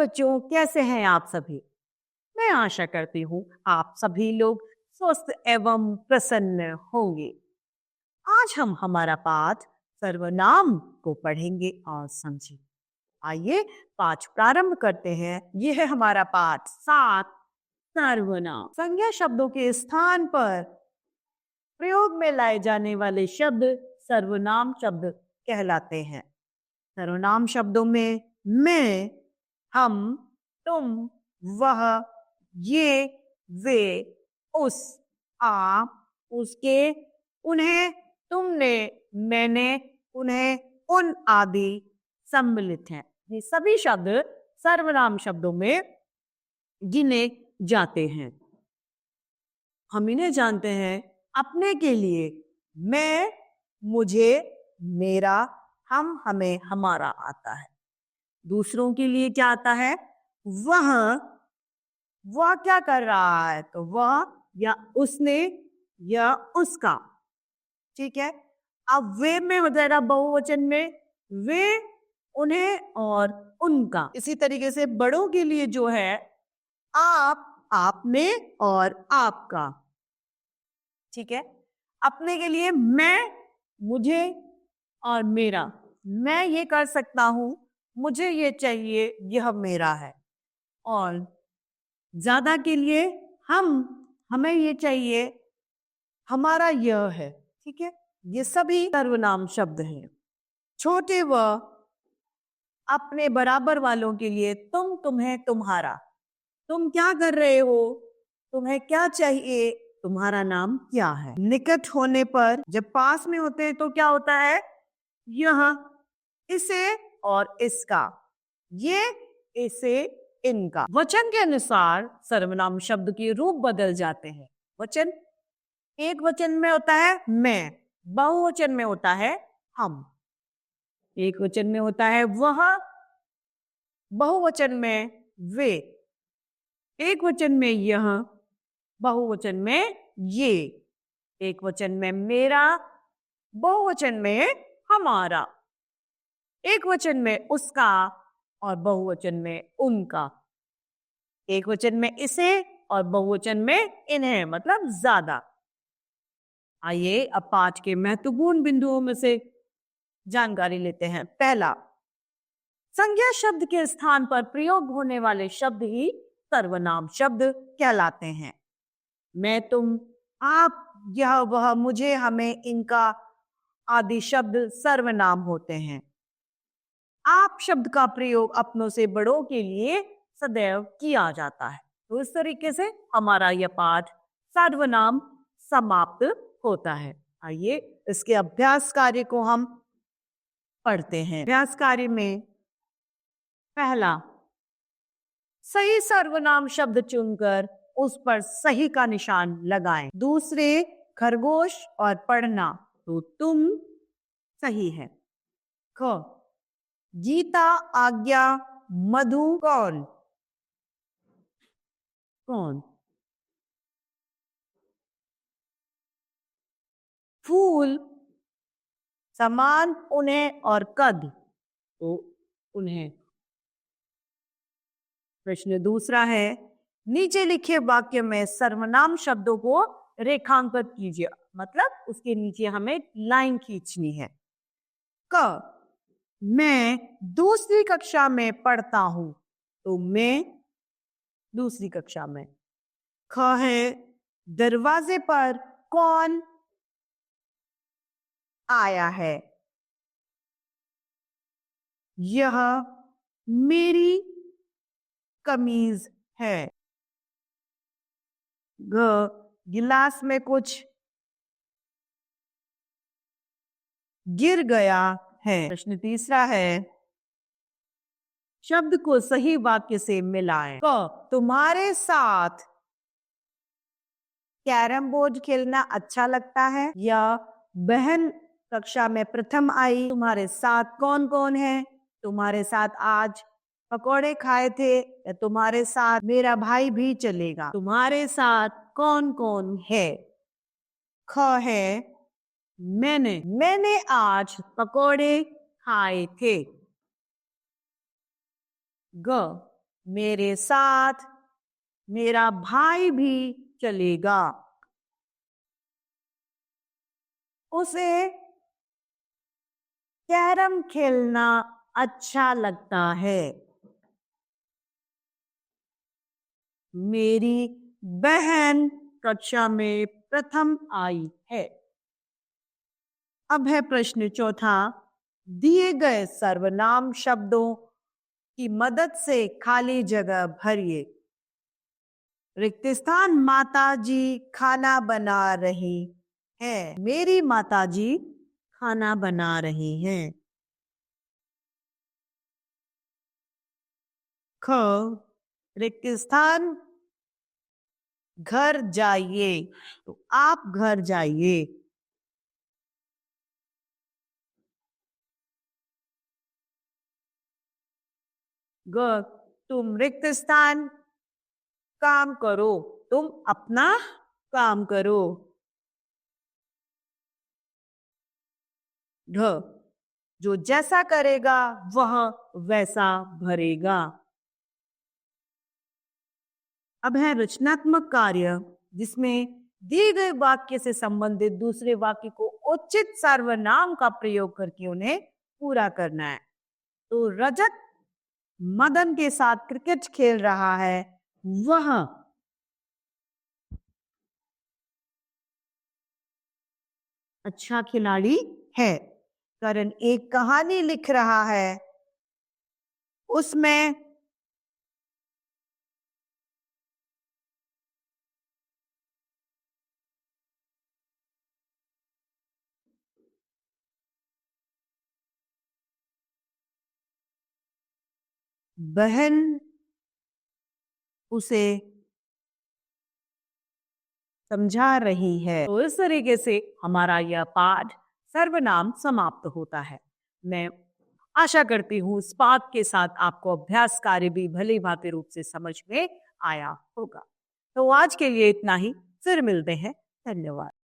बच्चों, कैसे हैं आप सभी? मैं आशा करती हूँ आप सभी लोग स्वस्थ एवं प्रसन्न होंगे। आज हम हमारा पाठ सर्वनाम को पढ़ेंगे और समझेंगे। आइए पाठ प्रारंभ करते हैं। यह है हमारा पाठ 7 सर्वनाम। संज्ञा शब्दों के स्थान पर प्रयोग में लाए जाने वाले शब्द सर्वनाम शब्द कहलाते हैं। सर्वनाम शब्दों में मैं, हम, तुम, वह, ये, वे, उस, आप, उसके, उन्हें, तुमने, मैंने, उन्हें, उन आदि सम्मिलित हैं। ये सभी शब्द सर्वनाम शब्दों में गिने जाते हैं। हम इन्हें जानते हैं अपने के लिए मैं, मुझे, मेरा, हम, हमें, हमारा आता है। दूसरों के लिए क्या आता है? वह क्या कर रहा है, तो वह या उसने या उसका। ठीक है। अब वे में हो जाएगा बहुवचन में वे, उन्हें और उनका। इसी तरीके से बड़ों के लिए जो है आप, आपने और आपका। ठीक है। अपने के लिए मैं, मुझे और मेरा। मैं ये कर सकता हूं, मुझे ये चाहिए, यह मेरा है। और ज्यादा के लिए हम, हमें ये चाहिए, हमारा यह है। ठीक है। ये सभी सर्वनाम शब्द हैं। छोटे व अपने बराबर वालों के लिए तुम, तुम्हें, तुम्हारा। तुम क्या कर रहे हो, तुम्हें क्या चाहिए, तुम्हारा नाम क्या है। निकट होने पर जब पास में होते हैं तो क्या होता है? यह, इसे और इसका, ये, इसे, इनका। वचन के अनुसार सर्वनाम शब्द के रूप बदल जाते हैं। वचन एक वचन में होता है मैं, बहुवचन में होता है हम, एक वचन में होता है वह, बहुवचन में वे, एक वचन में यह, बहुवचन में ये, एक वचन में मेरा, बहुवचन में हमारा, एक वचन में उसका और बहुवचन में उनका, एक वचन में इसे और बहुवचन में इन्हें, मतलब ज्यादा। आइए अब पाठ के महत्वपूर्ण बिंदुओं में से जानकारी लेते हैं। पहला, संज्ञा शब्द के स्थान पर प्रयोग होने वाले शब्द ही सर्वनाम शब्द कहलाते हैं। मैं, तुम, आप, यह, वह, मुझे, हमें, इनका आदि शब्द सर्वनाम होते हैं। आप शब्द का प्रयोग अपनों से बड़ों के लिए सदैव किया जाता है। तो इस तरीके से हमारा यह पाठ सर्वनाम समाप्त होता है। आइए इसके अभ्यास कार्य को हम पढ़ते हैं। अभ्यास कार्य में पहला, सही सर्वनाम शब्द चुनकर उस पर सही का निशान लगाएं। दूसरे, खरगोश और पढ़ना, तो तुम सही है। ख, गीता, आज्ञा, मधु, कौन, कौन। फूल, समान, उन्हें और कद, तो उन्हें। प्रश्न दूसरा है, नीचे लिखे वाक्य में सर्वनाम शब्दों को रेखांकित कीजिए। मतलब उसके नीचे हमें लाइन खींचनी है। क, मैं दूसरी कक्षा में पढ़ता हूं, तो मैं दूसरी कक्षा में। ख है, दरवाजे पर कौन आया है, यह मेरी कमीज है। ग, गिलास में कुछ गिर गया है। प्रश्न तीसरा है, शब्द को सही वाक्य से मिलाएं। क, तुम्हारे साथ कैरम बोर्ड खेलना अच्छा लगता है, या बहन कक्षा में प्रथम आई। तुम्हारे साथ कौन कौन है, तुम्हारे साथ आज पकोड़े खाए थे, या तुम्हारे साथ मेरा भाई भी चलेगा। तुम्हारे साथ कौन कौन है। ख है, मैंने आज पकोड़े खाए थे। ग, मेरे साथ मेरा भाई भी चलेगा। उसे कैरम खेलना अच्छा लगता है। मेरी बहन कक्षा में प्रथम आई है। अब है प्रश्न चौथा। दिए गए सर्वनाम शब्दों की मदद से खाली जगह भरिए। रिक्त स्थान। माता जी खाना बना रही हैं। मेरी माता जी खाना बना रही हैं। ख। रिक्त स्थान। घर जाइए, तो आप घर जाइए। ग। तुम रिक्त स्थान काम करो, तुम अपना काम करो। ढ। जो जैसा करेगा वह वैसा भरेगा। अब है रचनात्मक कार्य, जिसमें दिए गए वाक्य से संबंधित दूसरे वाक्य को उचित सर्वनाम का प्रयोग करके उन्हें पूरा करना है। तो रजत मदन के साथ क्रिकेट खेल रहा है, वह अच्छा खिलाड़ी है। करण एक कहानी लिख रहा है, उसमें बहन उसे समझा रही है। तो इस तरीके से हमारा यह पाठ सर्वनाम समाप्त होता है। मैं आशा करती हूँ इस पाठ के साथ आपको अभ्यास कार्य भी भली भांति रूप से समझ में आया होगा। तो आज के लिए इतना ही, फिर मिलते हैं। धन्यवाद।